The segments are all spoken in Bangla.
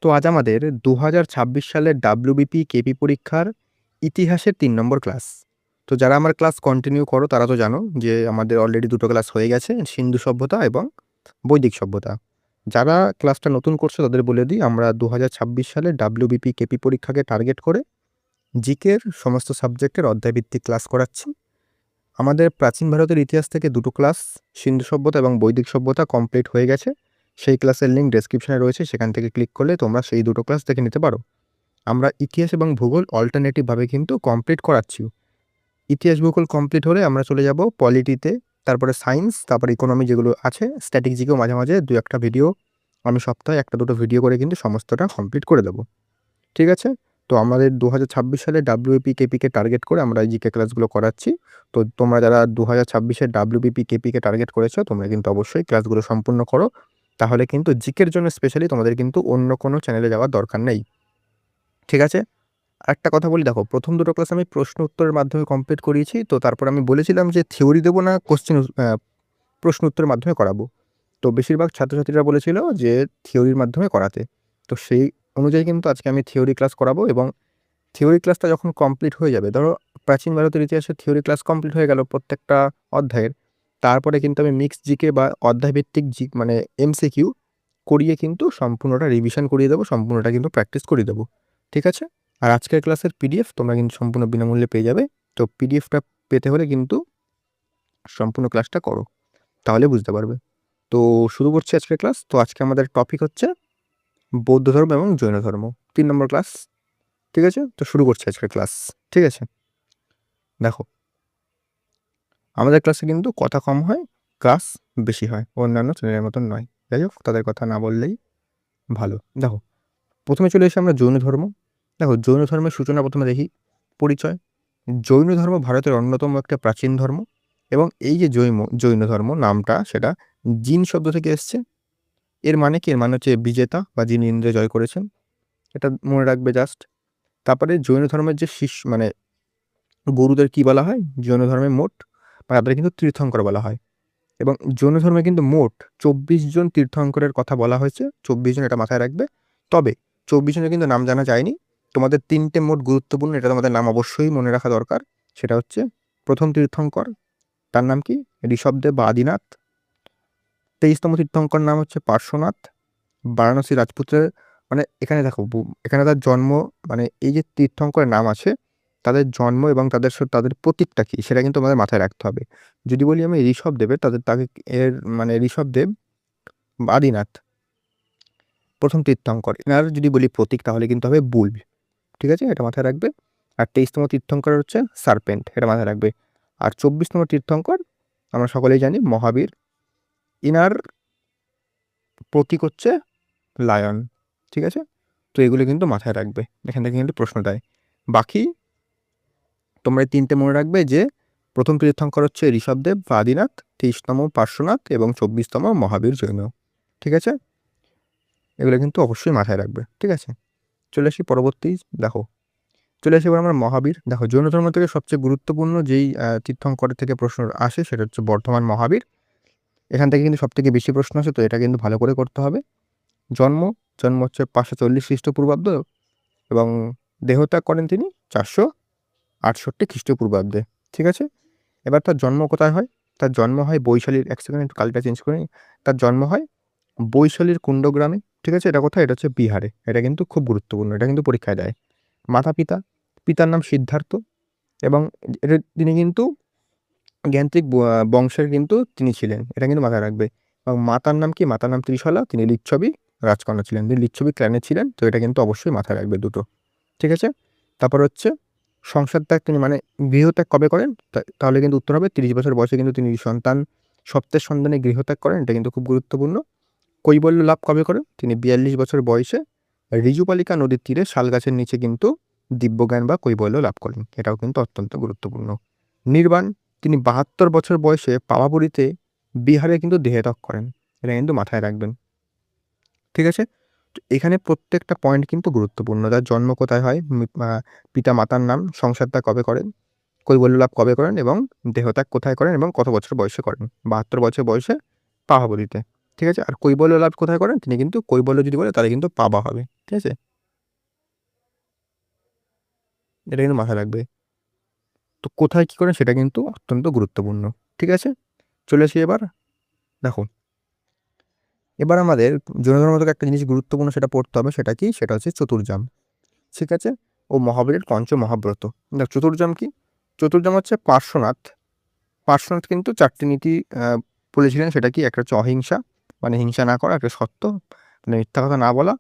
তো আজ আমাদের ২০২৬ সালের ডাব্লিউবিপি কেপি পরীক্ষার ইতিহাসের ৩ নম্বর ক্লাস। তো যারা আমার ক্লাস কন্টিনিউ করো তারা তো জানো যে আমাদের অলরেডি ২ টো ক্লাস হয়ে গেছে, সিন্ধু সভ্যতা এবং বৈদিক সভ্যতা। যারা ক্লাসটা নতুন করছো তাদের বলে দিই, আমরা ২০২৬ সালে ডাব্লিউবিপি কেপি পরীক্ষাকে টার্গেট করে জিকের সমস্ত সাবজেক্টের অধ্যায়ভিত্তিক ক্লাস করাচ্ছি। আমাদের প্রাচীন ভারতের ইতিহাস থেকে ২ টো ক্লাস সিন্ধু সভ্যতা এবং বৈদিক সভ্যতা কমপ্লিট হয়ে গেছে। সেই ক্লাসের লিঙ্ক ডেসক্রিপশনে রয়েছে, সেখান থেকে ক্লিক করলে তোমরা সেই ২ টো ক্লাস দেখে নিতে পারো। আমরা ইতিহাস এবং ভূগোল অল্টারনেটিভভাবে কিন্তু কমপ্লিট করাচ্ছি। ইতিহাস ভূগোল কমপ্লিট হলে আমরা চলে যাব পলিটিতে, তারপরে সায়েন্স, তারপরে ইকোনমি যেগুলো আছে, স্ট্যাটিক জিকেও মাঝে মাঝে ২-১টা ভিডিও আমি সপ্তাহে ১টা-২টো ভিডিও করে কিন্তু সমস্তটা কমপ্লিট করে দেবো। ঠিক আছে? তো আমাদের ২০২৬ সালে ডাব্লিউবিপি কেপিকে টার্গেট করে আমরা এই জিকে ক্লাসগুলো করাচ্ছি। তো তোমরা যারা ২০২৬ এর ডাব্লিউবিপি কেপিকে টার্গেট করেছো, তোমরা কিন্তু অবশ্যই ক্লাসগুলো সম্পূর্ণ করো। তাহলে কিন্তু জিকের জন্য স্পেশালি তোমাদের কিন্তু অন্য কোনো চ্যানেলে যাওয়ার দরকার নেই। ঠিক আছে? আরেকটা কথা বলি, দেখো, প্রথম ২ টো ক্লাস আমি প্রশ্ন উত্তরের মাধ্যমে কমপ্লিট করিয়েছি। তো তারপর আমি বলেছিলাম যে থিওরি দেবো না প্রশ্ন উত্তরের মাধ্যমে করাবো। তো বেশিরভাগ ছাত্রছাত্রীরা বলেছিল যে থিওরির মাধ্যমে করাতে। তো সেই অনুযায়ী কিন্তু আজকে আমি থিওরি ক্লাস করাবো এবং থিওরি ক্লাসটা যখন কমপ্লিট হয়ে যাবে, ধরো প্রাচীন ভারতের ইতিহাসের থিওরি ক্লাস কমপ্লিট হয়ে গেল প্রত্যেকটা অধ্যায়ের, তারপরে কিন্তু আমি মিক্সড জিকে বা অধ্যায়ভিত্তিক মানে এমসিকিউ করিয়ে কিন্তু সম্পূর্ণটা রিভিশন করিয়ে দেবো, সম্পূর্ণটা কিন্তু প্র্যাকটিস করিয়ে দেবো। ঠিক আছে? আর আজকের ক্লাসের পিডিএফ তোমরা কিন্তু সম্পূর্ণ বিনামূল্যে পেয়ে যাবে। তো পিডিএফটা পেতে হলে কিন্তু সম্পূর্ণ ক্লাসটা করো, তাহলে বুঝতে পারবে। তো শুরু করছি আজকের ক্লাস। তো আজকে আমাদের টপিক হচ্ছে বৌদ্ধ ধর্ম এবং জৈন ধর্ম, ৩ নম্বর ক্লাস। ঠিক আছে? তো শুরু করছি আজকের ক্লাস। ঠিক আছে? দেখো, আমাদের ক্লাসে কিন্তু কথা কম হয়, ক্লাস বেশি হয়, অন্যান্য চ্যানেলের মতন নয়। যাই হোক, তাদের কথা না বললেই ভালো। দেখো, প্রথমে চলে এসে আমরা জৈন ধর্ম। দেখো, জৈন ধর্মের সূচনা প্রথমে দেখি, পরিচয়। জৈন ধর্ম ভারতের অন্যতম একটা প্রাচীন ধর্ম এবং এই যে জৈন ধর্ম নামটা, সেটা জিন শব্দ থেকে এসছে। এর মানে কি? এর মানে হচ্ছে বিজেতা বা যিনি ইন্দ্র জয় করেছেন, এটা মনে রাখবে জাস্ট। তারপরে জৈন ধর্মের যে মানে গুরুদের কি বলা হয়? জৈন ধর্মে মোট বা তাদের কিন্তু তীর্থঙ্কর বলা হয় এবং জৈন ধর্মে কিন্তু মোট ২৪ জন তীর্থঙ্করের কথা বলা হয়েছে। ২৪ জন, এটা মাথায় রাখবে। তবে ২৪ জনের কিন্তু নাম জানা যায়নি। তোমাদের ৩টে মোট গুরুত্বপূর্ণ, এটা তোমাদের নাম অবশ্যই মনে রাখা দরকার। সেটা হচ্ছে, প্রথম তীর্থঙ্কর তার নাম কি? ঋষভদেব বা আদিনাথ। ২৩তম তীর্থঙ্কর নাম হচ্ছে পার্শ্বনাথ, বারাণসী রাজপুত্রের। মানে এখানে দেখো, এখানে তার জন্ম, মানে এই যে তীর্থঙ্করের নাম আছে, তাদের জন্ম এবং তাদের প্রতীকটা কি সেটা কিন্তু আমাদের মাথায় রাখতে হবে। যদি বলি আমি ঋষভদেবের, তাকে এর মানে ঋষভদেব বা আদিনাথ প্রথম তীর্থঙ্কর, এনার যদি বলি প্রতীক তাহলে কিন্তু হবে বুল। ঠিক আছে? এটা মাথায় রাখবে। আর ২৩তম তীর্থঙ্কর হচ্ছে সার্পেন্ট, এটা মাথায় রাখবে। আর ২৪তম তীর্থঙ্কর আমরা সকলেই জানি মহাবীর, ইনার প্রতীক হচ্ছে লায়ন। ঠিক আছে? তো এগুলো কিন্তু মাথায় রাখবে, এখান থেকে কিন্তু প্রশ্ন দেয়। বাকি তোমরা এই ৩টে মনে রাখবে যে প্রথম তীর্থঙ্কর হচ্ছে ঋষভদেব বা আদিনাথ, ২৩তম পার্শ্বনাথ এবং ২৪তম মহাবীর জৈন। ঠিক আছে? এগুলো কিন্তু অবশ্যই মাথায় রাখবে। ঠিক আছে? চলে আসি পরবর্তী। দেখো, চলে আসি এবার আমরা মহাবীর। দেখো, জৈন ধর্ম থেকে সবচেয়ে গুরুত্বপূর্ণ যেই তীর্থঙ্করের থেকে প্রশ্ন আসে সেটা হচ্ছে বর্ধমান মহাবীর। এখান থেকে কিন্তু সবথেকে বেশি প্রশ্ন আসে, তো এটা কিন্তু ভালো করে করতে হবে। জন্ম জন্ম হচ্ছে ৫৪০ খ্রিস্টপূর্বাব্দ এবং দেহত্যাগ করেন তিনি ৪৬৮ খ্রিস্টপূর্বাব্দে। ঠিক আছে? এবার তার জন্ম কোথায় হয়? তার জন্ম হয় বৈশালীর, এক সেকেন্ড একটু কালিটা চেঞ্জ করে নিই। তার জন্ম হয় বৈশালীর কুণ্ডগ্রামে। ঠিক আছে? এটা কোথায়? এটা হচ্ছে বিহারে। এটা কিন্তু খুব গুরুত্বপূর্ণ, এটা কিন্তু পরীক্ষায় দেয়। মাতা পিতা, পিতার নাম সিদ্ধার্থ এবং তিনি কিন্তু জ্ঞান্ত্রিক বংশের কিন্তু তিনি ছিলেন, এটা কিন্তু মাথায় রাখবে। এবং মাতার নাম কি? মাতার নাম ত্রিশলা, তিনি লিচ্ছবি রাজকন্যা ছিলেন, তিনি লিচ্ছবি ক্ল্যানে ছিলেন। তো এটা কিন্তু অবশ্যই মাথায় রাখবে দুটো। ঠিক আছে? তারপর হচ্ছে সংসার ত্যাগ, তিনি মানে গৃহত্যাগ কবে করেন? তাহলে কিন্তু উত্তর হবে ৩০ বছর বয়সে কিন্তু তিনি সপ্তের সন্তানে গৃহত্যাগ করেন, এটা কিন্তু খুব গুরুত্বপূর্ণ। কৈবল্য লাভ কবে করেন? তিনি ৪২ বছর বয়সে ঋজুপালিকা নদীর তীরে শাল গাছের নিচে কিন্তু দিব্যজ্ঞান বা কৈবল্য লাভ করেন, এটাও কিন্তু অত্যন্ত গুরুত্বপূর্ণ। নির্বাণ, তিনি ৭২ বছর বয়সে পাওয়াপুরীতে বিহারে কিন্তু দেহত্যাগ করেন, এটা কিন্তু মাথায় রাখবেন। ঠিক আছে? তো এখানে প্রত্যেকটা পয়েন্ট কিন্তু গুরুত্বপূর্ণ। তার জন্ম কোথায় হয়, পিতা মাতার নাম, সংসার ত্যাগ কবে করেন, কৈবল্য লাভ কবে করেন এবং দেহত্যাগ কোথায় করেন এবং কত বছর বয়সে করেন। ৭২ বছর বয়সে পাহাবতীতে। ঠিক আছে? আর কৈবল্য লাভ কোথায় করেন? তিনি কিন্তু কৈবল্য যদি বলে তাহলে কিন্তু পাবা হবে। ঠিক আছে? এটা কিন্তু মাথায় রাখবে। তো কোথায় কি করেন সেটা কিন্তু অত্যন্ত গুরুত্বপূর্ণ। ঠিক আছে? চলে আসি এবার দেখো, এবার আমাদের জৈন ধর্ম থেকে একটা জিনিস গুরুত্বপূর্ণ সেটা পড়তে হবে, সেটা কি? সেটা হচ্ছে চতুর্যাম। ঠিক আছে? ও মহাবীরের পঞ্চমহাব্রত। দেখ চতুর্যাম কি? চতুর্যাম হচ্ছে পার্শ্বনাথ। পার্শ্বনাথ কিন্তু ৪ টি নীতি বলেছিলেন, সেটা কি? একটা হচ্ছে অহিংসা, মানে হিংসা না করা, একটা সত্য মানে মিথ্যা কথা না বলা,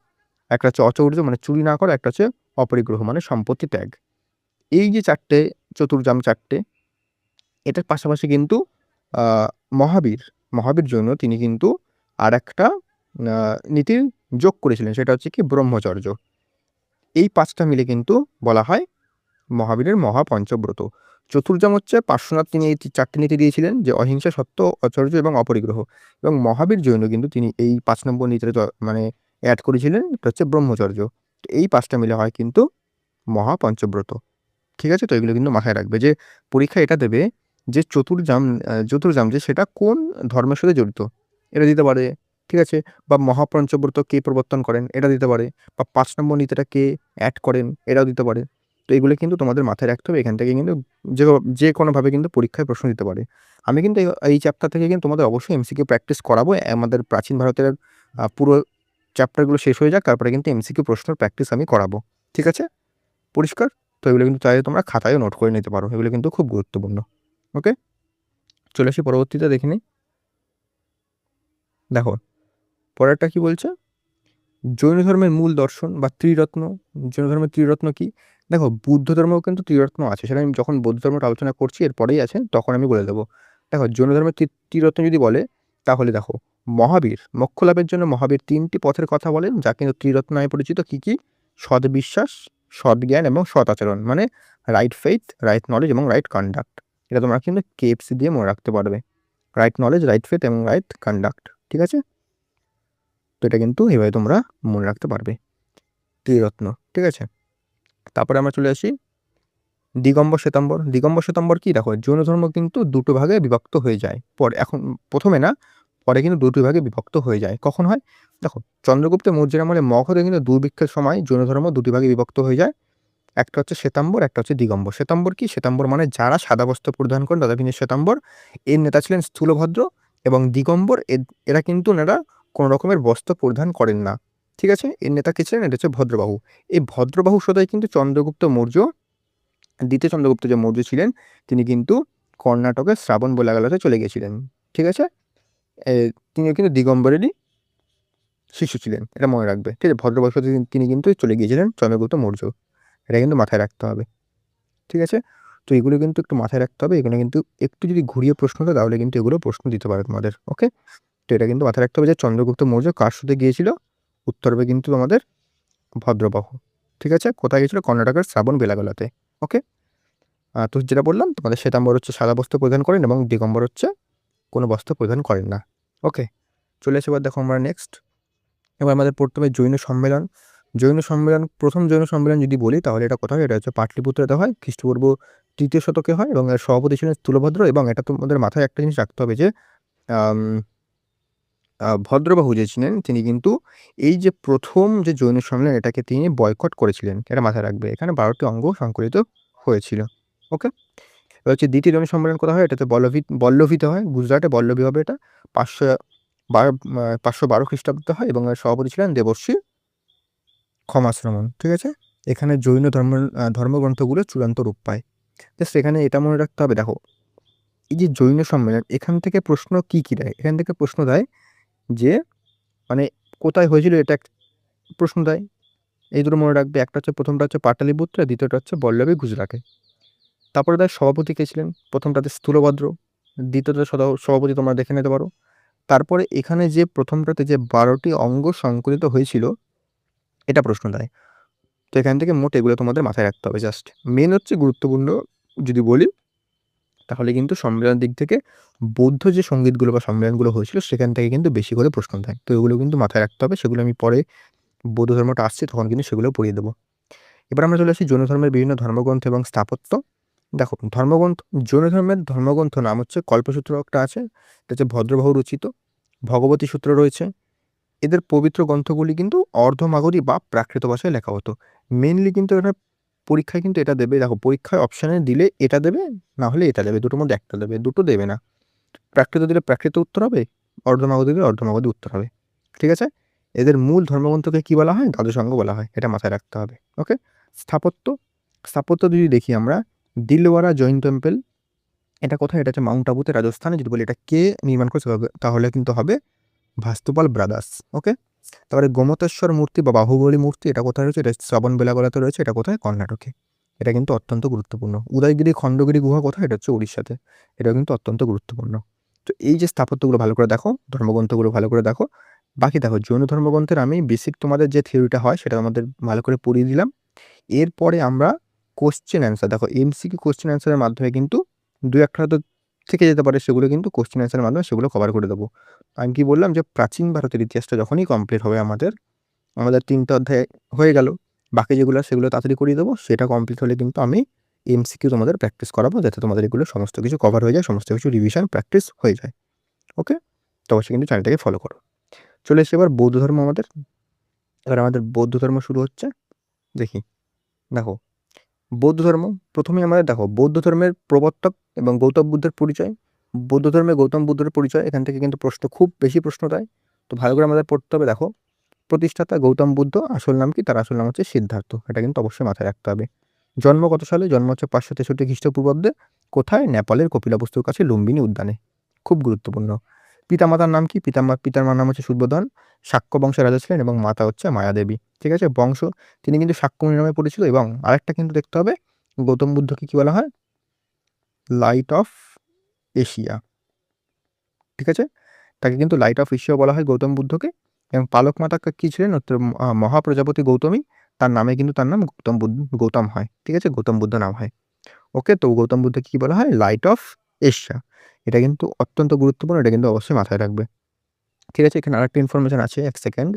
একটা হচ্ছে অচৌর্য মানে চুরি না করা, একটা হচ্ছে অপরিগ্রহ মানে সম্পত্তি ত্যাগ। এই যে ৪ টে চতুর্যাম ৪ টে, এটার পাশাপাশি কিন্তু আ মহাবীর, মহাবীর জন্য তিনি কিন্তু আরেকটা নীতি যোগ করেছিলেন, সেটা হচ্ছে কি? ব্রহ্মচর্য। এই ৫ টা মিলে কিন্তু বলা হয় মহাবীরের মহাপঞ্চব্রত। চতুর্যাম হচ্ছে পার্শ্বনাথ, তিনি এই ৪ টি নীতি দিয়েছিলেন যে অহিংসা, সত্য, অচর্য এবং অপরিগ্রহ। এবং মহাবীর জৈন কিন্তু তিনি এই ৫ নম্বর নীতিটা মানে এড করেছিলেন, এটা হচ্ছে ব্রহ্মচর্য। তো এই ৫ টা মিলে হয় কিন্তু মহাপঞ্চব্রত। ঠিক আছে? তো এগুলো কিন্তু মাথায় রাখবে যে পরীক্ষায় এটা দেবে যে চতুর্যাম যে সেটা কোন ধর্মের সাথে জড়িত, এটা দিতে পারে। ঠিক আছে? বা মহাপঞ্চব্রত কে প্রবর্তন করেন, এটা দিতে পারে। বা ৫ নম্বর নীতিটা কে এড করেন, এটাও দিতে পারে। তো এগুলো কিন্তু তোমাদের মাথায় রাখতে হবে। এখান থেকে কিন্তু যেকোনোভাবে কিন্তু পরীক্ষায় প্রশ্ন দিতে পারে। আমি কিন্তু এই চ্যাপ্টার থেকে কিন্তু তোমাদের অবশ্যই এমসিকিউ প্র্যাকটিস করাবো। আমাদের প্রাচীন ভারতের পুরো চ্যাপ্টারগুলো শেষ হয়ে যাক, তারপরে কিন্তু এমসিকিউ প্রশ্নের প্র্যাকটিস আমি করাবো। ঠিক আছে? পরিষ্কার? তো এগুলো কিন্তু চাইলে তোমরা খাতায়ও নোট করে নিতে পারো। এগুলো কিন্তু খুব গুরুত্বপূর্ণ। ওকে? চলে আসি পরবর্তীতে দেখে নিই। দেখো, পরেরটা কি বলছে? জৈন ধর্মের মূল দর্শন বা ত্রিরত্ন। জৈন ধর্মের ত্রিরত্ন কি? দেখো, বুদ্ধ ধর্মেও কিন্তু ত্রিরত্ন আছে। সেটা আমি যখন বৌদ্ধ ধর্মটা আলোচনা করছি এর পরেই আছে, তখন আমি বলে দেবো। দেখো, জৈন ধর্মের ত্রিরত্ন যদি বলে, তাহলে দেখো, মহাবীর মোক্ষ লাভের জন্য মহাবীর ৩ টি পথের কথা বলেন, যা কিন্তু ত্রিরত্ন নামে পরিচিত। কি, কি? সদ্বিশ্বাস, সদ্জ্ঞান এবং সৎ আচরণ। মানে রাইট ফেইথ, রাইট নলেজ এবং রাইট কন্ডাক্ট। এটা তোমরা কিন্তু কেএফসি দিয়ে মনে রাখতে পারবে। রাইট নলেজ, রাইট ফেইথ এবং রাইট কন্ডাক্ট। ঠিক আছে? তো এটা কিন্তু এভাবে তোমরা মনে রাখতে পারবে। ত্রিরত্ন। ঠিক আছে? তারপরে আমরা চলে আসি দিগম্বর শ্বেতাম্বর। দিগম্বর শ্বেতাম্বর কি? দেখো, জৈন ধর্ম কিন্তু দুটো ভাগে বিভক্ত হয়ে যায়। এখন প্রথমে না, পরে কিন্তু দুটো ভাগে বিভক্ত হয়ে যায়। কখন হয়? দেখো, চন্দ্রগুপ্ত মৌর্যের আমলে মগধে কিন্তু দুর্ভিক্ষের সময় জৈন ধর্ম দুটি ভাগে বিভক্ত হয়ে যায়। একটা হচ্ছে শ্বেতাম্বর, একটা হচ্ছে দিগম্বর। শ্বেতাম্বর কি? শ্বেতাম্বর মানে যারা সাদা বস্ত্র পরিধান করেন তাদের কিন্তু শ্বেতাম্বর। এর নেতা ছিলেন স্থূলভদ্র। এবং দিগম্বর এরা কিন্তু কোনো রকমের বস্ত্র পরিধান করেন না। ঠিক আছে? এর নেতা কে ছিলেন? এটা হচ্ছে ভদ্রবাহু। এই ভদ্রবাহু সদাই কিন্তু চন্দ্রগুপ্ত মৌর্য, দ্বিতীয় চন্দ্রগুপ্ত যে মৌর্য ছিলেন, তিনি কিন্তু কর্ণাটকের শ্রাবণ বেলাগোলাতে চলে গিয়েছিলেন। ঠিক আছে? এ তিনিও কিন্তু দিগম্বরেরই শিষ্য ছিলেন। এটা মনে রাখবে। ঠিক আছে? ভদ্রবাহু সদাই তিনি কিন্তু চলে গিয়েছিলেন চন্দ্রগুপ্ত মৌর্য। এটা কিন্তু মাথায় রাখতে হবে। ঠিক আছে? তো এগুলো কিন্তু একটু মাথায় রাখতে হবে। এগুলো কিন্তু একটু যদি ঘুরিয়ে প্রশ্ন দেয় তাহলে কিন্তু এগুলো প্রশ্ন দিতে পারে তোমাদের। ওকে? তো এটা কিন্তু মাথায় রাখতে হবে যে চন্দ্রগুপ্ত মৌর্য কার সাথে গিয়েছিল? উত্তর হবে কিন্তু তোমাদের ভদ্রবাহু। ঠিক আছে? কোথায় গিয়েছিল? কর্ণাটকের শ্রাবণ বেলাগোলাতে। ওকে? তো যেটা বললাম তোমাদের, শ্বেতাম্বর হচ্ছে সাদা বস্ত্র পরিধান করেন এবং দিগম্বর হচ্ছে কোনো বস্ত্র পরিধান করেন না। ওকে? চলে আসি এবার দেখো আমরা নেক্সট। এবার আমাদের পড়তে হবে জৈন সম্মেলন। জৈন সম্মেলন, প্রথম জৈন সম্মেলন যদি বলি তাহলে এটা কোথায় হয়? এটা হচ্ছে পাটলিপুত্রতে হয়, খ্রিস্টপূর্ব ৩য় শতকে হয় এবং এর সভাপতি ছিলেন স্থূলভদ্র। এবং এটা তোমাদের মাথায় একটা জিনিস রাখতে হবে যে আম ভদ্রবাহু যে ছিলেন তিনি কিন্তু এই যে প্রথম যে জৈন সম্মেলন এটাকে তিনি বয়কট করেছিলেন। এটা মাথায় রাখবে। এখানে ১২টি অঙ্গ সংকলিত হয়েছিল। ওকে? এবার হচ্ছে দ্বিতীয় জৈন সম্মেলন কোথায় হয়? এটা হচ্ছে বল্লভীতে হয়। গুজরাটে বল্লভী হবে এটা। ৫১২ খ্রিস্টাব্দে হয় এবং এর সভাপতি ছিলেন দেবর্ষি ক্ষমাশ্রমণ। ঠিক আছে? এখানে জৈন ধর্মগ্রন্থগুলো চূড়ান্ত রূপ পায়। জাস্ট এখানে এটা মনে রাখতে হবে। দেখো, এই যে জৈন সম্মেলন, এখান থেকে প্রশ্ন কি, কি দেয়? এখান থেকে প্রশ্ন দেয় যে মানে কোথায় হয়েছিল এটা প্রশ্ন দেয়। এই দুটো মনে রাখবে। একটা হচ্ছে, প্রথমটা হচ্ছে পাটলিপুত্র, দ্বিতীয়টা হচ্ছে বল্লভী গুজরাটে। তারপরে তার সভাপতি কে ছিলেন? প্রথমটাতে স্থূলভদ্র, দ্বিতীয়টাতে সভাপতি তোমরা দেখে নিতে পারো। তারপরে এখানে যে প্রথমটাতে যে ১২টি অঙ্গ সংকলিত হয়েছিল, এটা প্রশ্ন দেয়। তো এখান থেকে মোট এগুলো তোমাদের মাথায় রাখতে হবে। জাস্ট মেন হচ্ছে গুরুত্বপূর্ণ যদি বলি, তাহলে কিন্তু সম্মেলনের দিক থেকে বৌদ্ধ যে সঙ্গীতগুলো বা সম্মেলনগুলো হয়েছিল সেখান থেকে কিন্তু বেশি করে প্রশ্ন দেয়। তো এগুলো কিন্তু মাথায় রাখতে হবে। সেগুলো আমি পরে বৌদ্ধ ধর্মটা আসছে তখন কিন্তু সেগুলোও পড়িয়ে দেবো। এবার আমরা চলে আসি জৈন ধর্মের বিভিন্ন ধর্মগ্রন্থ এবং স্থাপত্য। দেখো, জৈন ধর্মের ধর্মগ্রন্থ নাম হচ্ছে কল্পসূত্র একটা আছে। এটা হচ্ছে ভদ্রবাহু রচিত। ভগবতী সূত্র রয়েছে। এদের পবিত্র গ্রন্থগুলি কিন্তু অর্ধমাগধী বা প্রাকৃত ভাষায় লেখা হতো। মেইনলি কিন্তু এটা পরীক্ষায় কিন্তু এটা দেবে, দেখো পরীক্ষায় অপশানে দিলে এটা দেবে, না হলে এটা দেবে, দুটোর মধ্যে একটা দেবে, দুটো দেবে না। প্রাকৃত দিলে প্রাকৃত উত্তর হবে, অর্ধমাগধী দিলে অর্ধমাগধী উত্তর হবে। ঠিক আছে? এদের মূল ধর্মগ্রন্থকে কি বলা হয়? দ্বাদশাঙ্গ বলা হয়। এটা মাথায় রাখতে হবে। ওকে? স্থাপত্য, স্থাপত্য যদি দেখি আমরা, দিলওয়ারা জৈন টেম্পল, এটা কোথায়? এটা হচ্ছে মাউন্ট আবুতে, রাজস্থানে। যদি বলি এটা কে নির্মাণ করেছে, তাহলে কিন্তু হবে ভাস্তুপাল ব্রাদার্স। ওকে? তারপরে গোমতেশ্বর মূর্তি বা বাহুবলী মূর্তি, এটা কোথায় রয়েছে? এটা শ্রবণবেলাগোলাতে রয়েছে। এটা কোথায়? কর্ণাটকে। এটা কিন্তু অত্যন্ত গুরুত্বপূর্ণ। উদয়গিরি খণ্ডগিরি গুহা কোথায়? এটা হচ্ছে উড়িষ্যাতে। এটাও কিন্তু অত্যন্ত গুরুত্বপূর্ণ। তো এই যে স্থাপত্যগুলো ভালো করে দেখো, ধর্মগ্রন্থগুলো ভালো করে দেখো। বাকি দেখো জৈন ধর্মগ্রন্থের আমি বেসিক তোমাদের যে থিওরিটা হয় সেটা আমাদের ভালো করে পড়িয়ে দিলাম। এরপরে আমরা কোশ্চেন অ্যান্সার, দেখো এমসিকিউ কোশ্চেন অ্যান্সারের মাধ্যমে কিন্তু দু একটা তো থেকে যেতে পারে, সেগুলো কিন্তু কোশ্চেন অ্যান্সারের মাধ্যমে সেগুলো কভার করে দেবো। আমি কি বললাম যে প্রাচীন ভারতের ইতিহাসটা যখনই কমপ্লিট হবে আমাদের ৩টা অধ্যায় হয়ে গেল। বাকি যেগুলো সেগুলো তাড়াতাড়ি করিয়ে দেবো। সেটা কমপ্লিট হলে কিন্তু আমি এমসিকিউ তোমাদের প্র্যাকটিস করাবো, যাতে তোমাদের এগুলো সমস্ত কিছু কভার হয়ে যায়, সমস্ত কিছু রিভিশন প্র্যাকটিস হয়ে যায়। ওকে? তো অবশ্যই কিন্তু চ্যানেলটাকে ফলো করো। চলে এসে এবার বৌদ্ধ ধর্ম আমাদের। এবার আমাদের বৌদ্ধ ধর্ম শুরু হচ্ছে। দেখি, দেখো বৌদ্ধ ধর্ম প্রথমেই আমাদের দেখো বৌদ্ধ ধর্মের প্রবর্তক এবং গৌতম বুদ্ধের পরিচয়। বৌদ্ধ ধর্মে গৌতম বুদ্ধের পরিচয়, এখান থেকে কিন্তু প্রশ্ন, খুব বেশি প্রশ্ন দেয়। তো ভালো করে আমাদের পড়তে হবে। দেখো, প্রতিষ্ঠাতা গৌতম বুদ্ধ, আসল নাম কি? তার আসল নাম হচ্ছে সিদ্ধার্থ। এটা কিন্তু অবশ্যই মাথায় রাখতে হবে। জন্ম কত সালে? জন্ম হচ্ছে 563 খ্রিস্টপূর্বাব্দে। কোথায়? নেপালের কপিলাবস্তুর কাছে লুম্বিনী উদ্যানে। খুব গুরুত্বপূর্ণ। পিতামাতার নাম কি? পিতার নাম হচ্ছে সুবোধন, শাক্য বংশের রাজা ছিলেন, এবং মাতা হচ্ছে মায়াদেবী। ঠিক আছে? বংশ, তিনি কিন্তু শাক্যমুনি নামে পরিচিত। এবং আরেকটা কিন্তু দেখতে হবে, গৌতম বুদ্ধকে কি বলা হয়? Light off Asia. ঠিক আছে? তাকে কিন্তু লাইট অফ এশিয়া বলা হয় গৌতম বুদ্ধকে। এবং পালক মাতা কি ছিলেন? মহাপ্রজাপতি গৌতমী। তার নামে কিন্তু তার নাম গৌতম হয়। ঠিক আছে? গৌতম বুদ্ধ নাম হয়। ওকে? তো গৌতম বুদ্ধকে কি বলা হয়? Light off Asia. এটা কিন্তু অত্যন্ত গুরুত্বপূর্ণ। এটা কিন্তু অবশ্যই মাথায় রাখবে। ঠিক আছে? এখানে আরেকটা ইনফরমেশন আছে, ১ সেকেন্ড।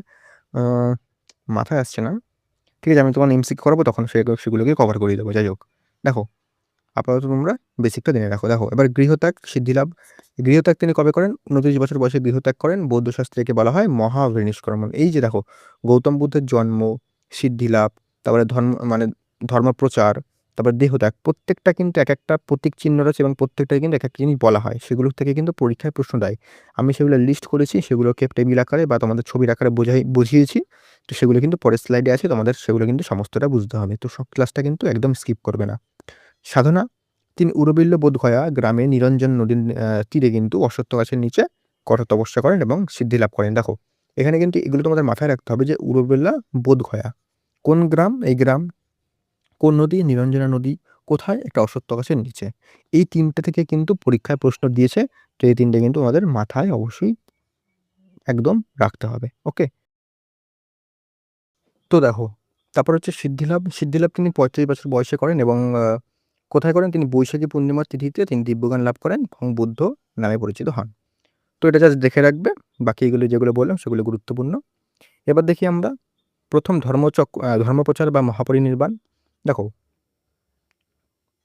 আ মাথায় আসছে না। ঠিক আছে? আমি তোমার এমসিকিউ করাবো, তখন সেগুলোকে কভার করিয়ে দেবো। যাই হোক, দেখো আপাতত তোমরা বেসিকটা জেনে রাখো। দেখো এবার গৃহত্যাগ, সিদ্ধিলাভ। গৃহত্যাগ তিনি কবে করেন? ২৯ বছর বয়সে গৃহত্যাগ করেন। বৌদ্ধ শাস্ত্রে একে বলা হয় মহাপরিনিষ্কর্মণ। এই যে দেখো, গৌতম বুদ্ধের জন্ম, সিদ্ধিলাভ, তারপরে ধর্মপ্রচার, তারপরে দেহত্যাগ, প্রত্যেকটা কিন্তু একেকটা প্রতীক চিহ্ন রয়েছে এবং প্রত্যেকটাই কিন্তু একেকটা জিনিস বলা হয়। সেগুলো থেকে কিন্তু পরীক্ষায় প্রশ্ন দেয়। আমি সেগুলো লিস্ট করেছি, সেগুলোকে টেবিল আকারে বা তোমাদের ছবির আকারে বুঝিয়েছি। তো সেগুলো কিন্তু পরের স্লাইডে আছে, তোমাদের সেগুলো কিন্তু সমস্তটা বুঝতে হবে। তো সব ক্লাসটা কিন্তু একদম স্কিপ করবে না। সাধনা, তিনি উরবিল্ল বোধগয়া গ্রামে নিরঞ্জন নদীর তীরে কিন্তু অশ্বত্থ গাছের নিচে কঠোর তপস্যা করেন এবং সিদ্ধি লাভ করেন। দেখো, এখানে কিন্তু এগুলো তোমাদের মাথায় রাখতে হবে যে উরবিল্লা বোধগয়া কোন গ্রাম? এই গ্রাম কোন নদী? নিরঞ্জনা নদী। কোথায়? একটা অশ্বত্থ গাছের নিচে। এই ৩টে থেকে কিন্তু পরীক্ষায় প্রশ্ন দিয়েছে। তো এই ৩টে কিন্তু আমাদের মাথায় অবশ্যই একদম রাখতে হবে। ওকে? তো দেখো, তারপর হচ্ছে সিদ্ধিলাভ। সিদ্ধিলাভ তিনি ৩৫ বছর বয়সে করেন এবং কোথায় করেন? তিনি বৈশাখী পূর্ণিমার তিথিতে তিনি দিব্যজ্ঞান লাভ করেন এবং বুদ্ধ নামে পরিচিত হন। তো এটা জাস্ট দেখে রাখবে। বাকি এগুলো যেগুলো বললাম সেগুলো গুরুত্বপূর্ণ। এবার দেখি আমরা প্রথম ধর্মপ্রচার বা মহাপরিনির্বাণ। দেখো,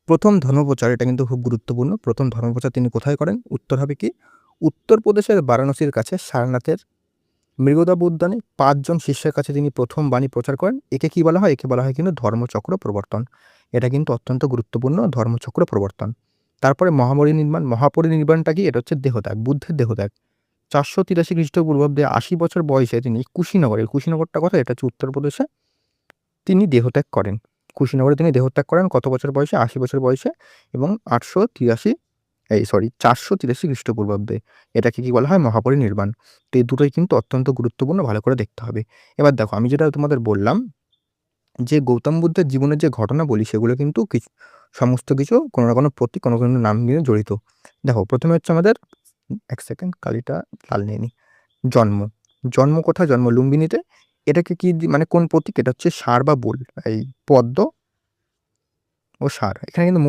প্রথম ধর্মপ্রচার, এটা কিন্তু খুব গুরুত্বপূর্ণ। প্রথম ধর্মপ্রচার তিনি কোথায় করেন? উত্তর হবে কি? উত্তরপ্রদেশের বারাণসীর কাছে সারনাথের মৃগদাব উদ্যানে ৫ জন শিষ্যের কাছে তিনি প্রথম বাণী প্রচার করেন। একে কি বলা হয়? একে বলা হয় কিন্তু ধর্মচক্র প্রবর্তন। এটা কিন্তু অত্যন্ত গুরুত্বপূর্ণ, ধর্মচক্র প্রবর্তন। তারপরে মহাপরিনির্বাণটা কি? এটা হচ্ছে দেহত্যাগ, বুদ্ধের দেহত্যাগ। ৪৮৩ খ্রিস্টপূর্বাব্দে ৮০ বছর বয়সে তিনি কুশীনগরটা কোথায়? এটা হচ্ছে উত্তরপ্রদেশে। তিনি দেহত্যাগ করেন। কুশীনগরে তিনি দেহত্যাগ করেন কত বছর বয়সে? ৮০ বছর বয়সে এবং ৪৮৩ খ্রিস্টপূর্বাব্দে। এটাকে কি বলা হয়? মহাপরিনির্বাণ। তো এই দুটোই কিন্তু অত্যন্ত গুরুত্বপূর্ণ, ভালো করে দেখতে হবে। এবার দেখো, আমি যেটা তোমাদের বললাম যে গৌতম বুদ্ধের জীবনের যে ঘটনাবলী, সেগুলো কিন্তু সমস্ত কিছু কোনো না কোনো প্রতীক, কোনো নাম নিয়ে জড়িত। দেখো, প্রথমে হচ্ছে আমাদের ১ সেকেন্ড, কালিটা লাল নিয়ে নিই। জন্ম। জন্ম কোথায়? জন্ম লুম্বিনীতে। এটাকে কি মানে কোন প্রতীক? এটা হচ্ছে ষাঁড় বা বোল। এই পদ্ম ও ষাঁড়। এখানে কিন্তু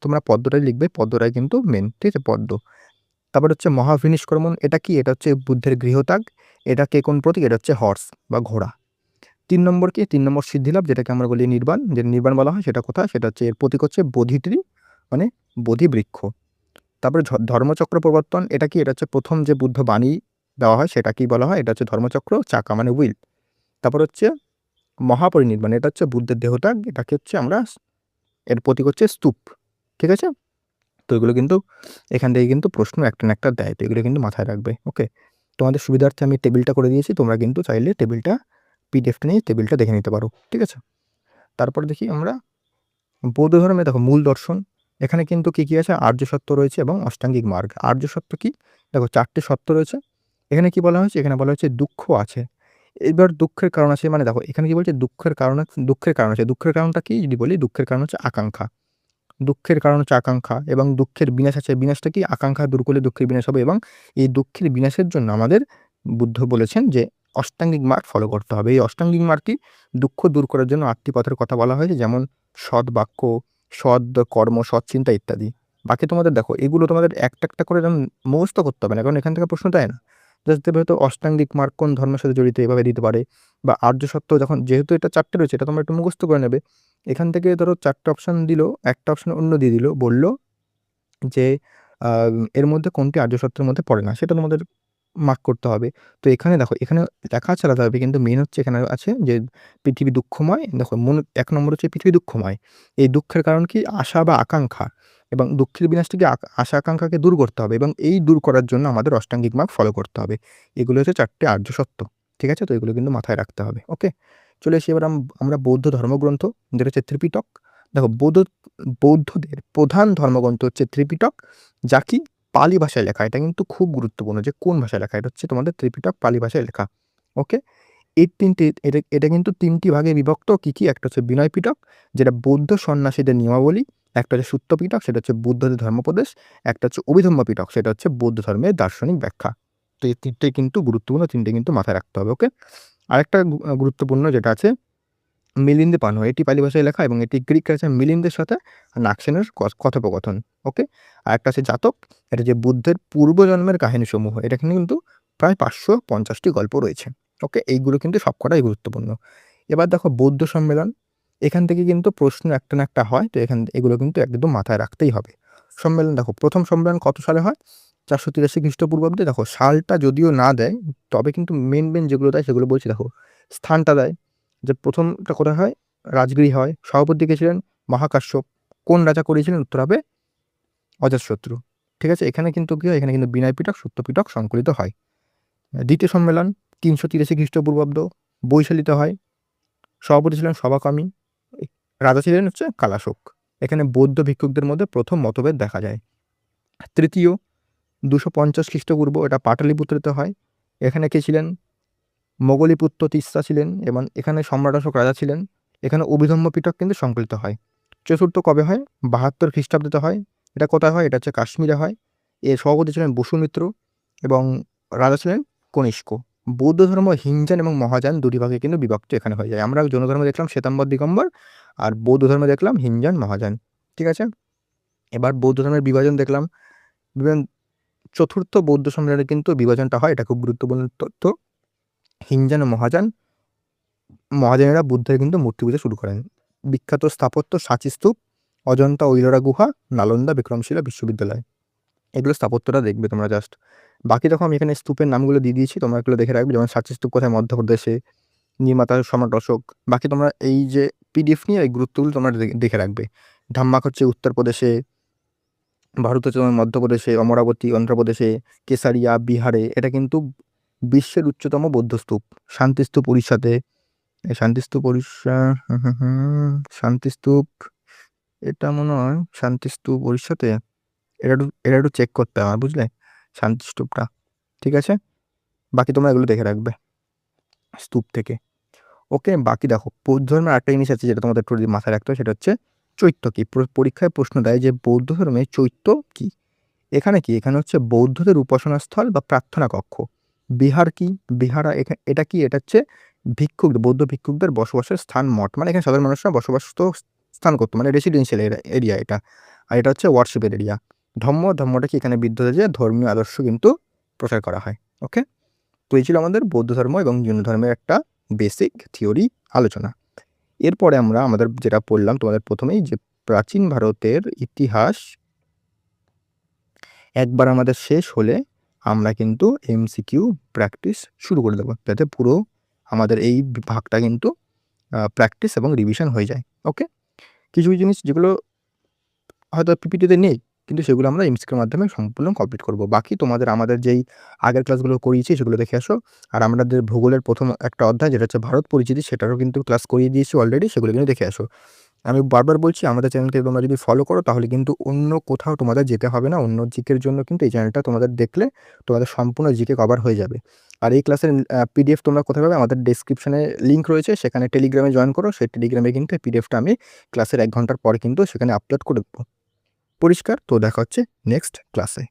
তোমরা পদ্মটাই লিখবে, পদ্মটাই কিন্তু মেন। ঠিক আছে? পদ্ম। তারপর হচ্ছে মহাভিনিষ্ক্রমণ। এটা কি? এটা হচ্ছে বুদ্ধের গৃহত্যাগ। এটাকে কোন প্রতীক? এটা হচ্ছে হর্স বা ঘোড়া। ৩ নম্বর কি? ৩ নম্বর সিদ্ধিলাভ, যেটাকে আমরা বলি নির্বাণ, যেটা নির্বাণ বলা হয়, সেটা কোথায়? সেটা হচ্ছে এর প্রতীক হচ্ছে বোধি ট্রি, মানে বোধি বৃক্ষ। তারপরে ধর্মচক্র প্রবর্তন। এটা কি? এটা হচ্ছে প্রথম যে বুদ্ধ বাণী দেওয়া হয় সেটা কি বলা হয়? এটা হচ্ছে ধর্মচক্র, চাকা মানে হুইল। তারপর হচ্ছে মহাপরিনির্বাণ, এটা হচ্ছে বুদ্ধের দেহত্যাগ, এটাকে হচ্ছে আমরা এর প্রতীক হচ্ছে স্তূপ। ঠিক আছে? তো এগুলো কিন্তু এখান থেকে কিন্তু প্রশ্ন একটা না একটা দেয়। তো এগুলো কিন্তু মাথায় রাখবে। ওকে? তোমাদের সুবিধার্থে আমি টেবিলটা করে দিয়েছি। তোমরা কিন্তু চাইলে টেবিলটা পিডিএফটা নিয়ে টেবিলটা দেখে নিতে পারো। ঠিক আছে? তারপরে দেখি আমরা বৌদ্ধ ধর্মে দেখো মূল দর্শন। এখানে কিন্তু কি আছে? আর্য সত্য রয়েছে এবং অষ্টাঙ্গিক মার্গ। আর্য সত্য কি? দেখো ৪ টে সত্য রয়েছে। এখানে কি বলা হয়েছে? এখানে বলা হয়েছে দুঃখ আছে। এবার দুঃখের কারণ আছে মানে দেখো এখানে কি বলছে? দুঃখের কারণ আছে। দুঃখের কারণটা কি? যদি বলি দুঃখের কারণ হচ্ছে আকাঙ্খা। দুঃখের কারণ হচ্ছে আকাঙ্খা এবং দুঃখের বিনাশ আছে। বিনাশটা কি? আকাঙ্খা দূর করলে দুঃখের বিনাশ হবে এবং এই দুঃখের বিনাশের জন্য আমাদের বুদ্ধ বলেছেন যে অষ্টাঙ্গিক মার্গ ফলো করতে হবে। এই অষ্টাঙ্গিক মার্গ কি? দুঃখ দূর করার জন্য ৮ টি পথের কথা বলা হয়েছে, যেমন সৎ বাক্য, সৎ কর্ম, সৎ চিন্তা ইত্যাদি। বাকি তোমাদের দেখো এগুলো তোমাদের একটা, একটা করে যেমন মুখস্থ করতে হবে না, কারণ এখান থেকে প্রশ্ন দেয় না। জাস্ট দেবে হয়তো অষ্টাঙ্গিক মার্গ কোন ধর্মের সাথে জড়িত এভাবে দিতে পারে, বা আর্য সত্য যখন যেহেতু এটা ৪ টে রয়েছে এটা তোমরা একটু মুখস্থ করে নেবে। এখান থেকে ধরো ৪ টা অপশন দিল, একটা অপশন অন্য দিয়ে দিল। বলল যে আ এর মধ্যে কোনটি আর্য সত্যের মধ্যে পড়ে না, সেটা তোমাদের মার্ক করতে হবে। তো এখানে দেখো এখানে লেখা আছে আলাদাভাবে, কিন্তু মেইন হচ্ছে এখানে আছে যে পৃথিবী দুঃখময়। দেখো ১ নম্বর হচ্ছে পৃথিবী দুঃখময়। এই দুঃখের কারণ কি? আশা বা আকাঙ্খা, এবং দুঃখের বিনাশ থেকে আশা আকাঙ্খাকে দূর করতে হবে এবং এই দূর করার জন্য আমাদের অষ্টাঙ্গিক মার্গ ফলো করতে হবে। এগুলো হচ্ছে ৪ টে আর্য সত্য। ঠিক আছে? তো এগুলো কিন্তু মাথায় রাখতে হবে। ওকে? চলে আসি এবার আমরা বৌদ্ধ ধর্মগ্রন্থ, যেটা হচ্ছে ত্রিপিটক। দেখো বৌদ্ধদের প্রধান ধর্মগ্রন্থ হচ্ছে ত্রিপিটক, যা কি পালি ভাষায় লেখা। এটা কিন্তু খুব গুরুত্বপূর্ণ যে কোন ভাষায় লেখা। এটা হচ্ছে তোমাদের ত্রিপিটক পালি ভাষায় লেখা। ওকে? এই ৩ টে এটা কিন্তু ৩ টি ভাগে বিভক্ত। কি? একটা হচ্ছে বিনয় পিটক, যেটা বৌদ্ধ সন্ন্যাসীদের নিয়মাবলী। একটা হচ্ছে সুত্ত পিটক, সেটা হচ্ছে বুদ্ধদের ধর্মোপদেশ। একটা হচ্ছে অভিধম্ম পিটক, সেটা হচ্ছে বৌদ্ধ ধর্মের দার্শনিক ব্যাখ্যা। তো এই ৩ টেই কিন্তু গুরুত্বপূর্ণ, ৩ টে কিন্তু মাথায় রাখতে হবে। ওকে? আরেকটা গুরুত্বপূর্ণ যেটা আছে মিলিন্দে পানহয়। এটি পালি ভাষায় লেখা এবং এটি গ্রিক রাজা মিলিন্দের সাথে নাগসেনের কথোপকথন। ওকে? আরেকটা আছে জাতক। এটা যে বুদ্ধের পূর্বজন্মের কাহিনীসমূহ। এটা কিন্তু প্রায় ৫৫০ টি গল্প রয়েছে। ওকে? এইগুলো কিন্তু সবকটাই গুরুত্বপূর্ণ। এবার দেখো বৌদ্ধ সম্মেলন। এখান থেকে কিন্তু প্রশ্ন একটা না একটা হয়। তো এগুলো কিন্তু একদম মাথায় রাখতেই হবে। সম্মেলন দেখো ১ম সম্মেলন কত সালে হয়? ৪৮৩ খ্রিস্টপূর্বাব্দে। দেখো সালটা যদিও না দেয়, তবে কিন্তু মেইন যেগুলো দেয় সেগুলো বলছি দেখো। স্থানটা দেয়। যে ১টা কোথায় হয়? রাজগৃহে হয়। সভাপতি কে ছিলেন? মহাকাশ্যপ। কোন রাজা করিয়েছিলেন? উত্তর হবে অজাতশত্রু। ঠিক আছে? এখানে কিন্তু কি হয়? এখানে কিন্তু বিনয় পিটক, সত্য পিটক সংকলিত হয়। ২য় সম্মেলন ৩৮৩ খ্রিস্টপূর্বাব্দ, বৈশালীতে হয়। সভাপতি ছিলেন সভাকর্মী। এ রাজা ছিলেন হচ্ছে কালাশোক। এখানে বৌদ্ধ ভিক্ষুকদের মধ্যে ১ম মতভেদ দেখা যায়। ৩য় ২৫০ খ্রিস্টপূর্ব, এটা পাটলিপুত্রতে হয়। এখানে কে ছিলেন? মোগলিপুত্র তিস্তা ছিলেন এবং এখানে সম্রাট অশোক রাজা ছিলেন। এখানে অভিধম্ম পিটক কিন্তু সংকলিত হয়। ৪র্থ কবে হয়? ৭২ খ্রিস্টাব্দে হয়। এটা কোথায় হয়? এটা হচ্ছে কাশ্মীরে হয়। এর সভাপতি ছিলেন বসুমিত্র এবং রাজা ছিলেন কনিষ্ক। বৌদ্ধ ধর্ম হিনযান এবং মহাযান ২ টি ভাগে কিন্তু বিভক্ত এখানে হয়ে যায়। আমরা জৈন ধর্মে দেখলাম শ্বেতাম্বর দিগম্বর, আর বৌদ্ধ ধর্মে দেখলাম হিনযান, মহাযান। ঠিক আছে? এবার বৌদ্ধ ধর্মের বিভাজন দেখলাম। বিভাজন ৪র্থ বৌদ্ধ সম্মেলনে কিন্তু বিভাজনটা হয়। এটা খুব গুরুত্বপূর্ণ তথ্য। হিনযান ও মহাযানেরা বুদ্ধের কিন্তু মূর্তি পূজা শুরু করেন। বিখ্যাত স্থাপত্য সাঁচি স্তূপ, অজন্তা ঐলোরা গুহা, নালন্দা বিক্রমশিলা বিশ্ববিদ্যালয়। এগুলো স্থাপত্যটা দেখবে তোমরা জাস্ট। বাকি দেখো আমি এখানে স্তূপের নামগুলো দিয়ে দিয়েছি, তোমরা এগুলো দেখে রাখবে। যেমন সাঁচি স্তূপ কোথায়? মধ্যপ্রদেশে। নির্মাতা সম্রাট অশোক। বাকি তোমরা এই যে পিডিএফ নিয়ে এই গুরুত্বগুলো তোমরা দেখে রাখবে। ধাম্মাক হচ্ছে উত্তরপ্রদেশে, ভারত হচ্ছে তোমার মধ্যপ্রদেশে, অমরাবতী অন্ধ্রপ্রদেশে, কেসারিয়া বিহারে। এটা কিন্তু বিশ্বের উচ্চতম বৌদ্ধ স্তূপ। শান্তিস্তূপ উড়িষ্যাতে। এই শান্তিস্তূপ উড়িষ্যা, শান্তিস্তূপ, এটা মনে হয় শান্তিস্তূপ উড়িষ্যাতে। এটা একটু চেক করতে হবে, বুঝলে? শান্তিস্তূপটা। ঠিক আছে? বাকি তোমরা এগুলো দেখে রাখবে স্তূপ থেকে। ওকে? বাকি দেখো বৌদ্ধ ধর্মের আরেকটা জিনিস আছে যেটা তোমাদের একটু যদি মাথায় রাখতে হবে, সেটা হচ্ছে চৈত্য কি? পরীক্ষায় প্রশ্ন দেয় যে বৌদ্ধ ধর্মে চৈত্য কি? এখানে কি? এখানে হচ্ছে বৌদ্ধদের উপাসনাস্থল বা প্রার্থনা কক্ষ। বিহার কি? এটা কি? এটা হচ্ছে বৌদ্ধ ভিক্ষুকদের বসবাসের স্থান মঠ। মানে এখানে সাধারণ মানুষরা বসবাস স্থান করতো, মানে রেসিডেন্সিয়াল এরিয়া এটা। আর এটা হচ্ছে ওয়ার্শিপের এরিয়া। ধর্মটা কি? এখানে বিদ্যুতের যে ধর্মীয় আদর্শ কিন্তু প্রচার করা হয়। ওকে? তো এই ছিল আমাদের বৌদ্ধ ধর্ম এবং জৈন ধর্মের একটা বেসিক থিওরি আলোচনা। এরপরে আমরা আমাদের যেটা পড়লাম তোমাদের প্রথমেই, যে প্রাচীন ভারতের ইতিহাস একবার আমাদের শেষ হলে আমরা কিন্তু এমসিকিউ প্র্যাকটিস শুরু করে দেবো, যাতে পুরো আমাদের এই ভাগটা কিন্তু প্র্যাকটিস এবং রিভিশন হয়ে যায়। ওকে? কিছু জিনিস যেগুলো হয়তো পিপিটিতে নেই, কিন্তু সেগুলো আমরা এমসিকিউর মাধ্যমে সম্পূর্ণ কমপ্লিট করব। বাকি তোমাদের আমাদের যেই আগের ক্লাসগুলো করিয়েছি সেগুলো দেখে আসো। আর আমাদের ভূগোলের প্রথম একটা অধ্যায় যেটা হচ্ছে ভারত পরিচিতি, সেটারও কিন্তু ক্লাস করিয়ে দিয়েছি অলরেডি, সেগুলো কিন্তু দেখে আসো। আমি বারবার বলছি, আমাদের চ্যানেলকে তোমরা যদি ফলো করো তাহলে কিন্তু অন্য কোথাও তোমাদের যেতে হবে না। অন্য জিকের জন্য কিন্তু এই চ্যানেলটা তোমাদের দেখলে তোমাদের সম্পূর্ণ জিকে কভার হয়ে যাবে। আর এই ক্লাসের পিডিএফ তোমরা কোথায় পাবে? আমাদের ডেসক্রিপশনে লিঙ্ক রয়েছে, সেখানে টেলিগ্রামে জয়েন করো। সেই টেলিগ্রামে কিন্তু এই পিডিএফটা আমি ক্লাসের 1 ঘন্টার পরে কিন্তু সেখানে আপলোড করে দেবো। পরিষ্কার? তো দেখা হচ্ছে নেক্সট ক্লাসে।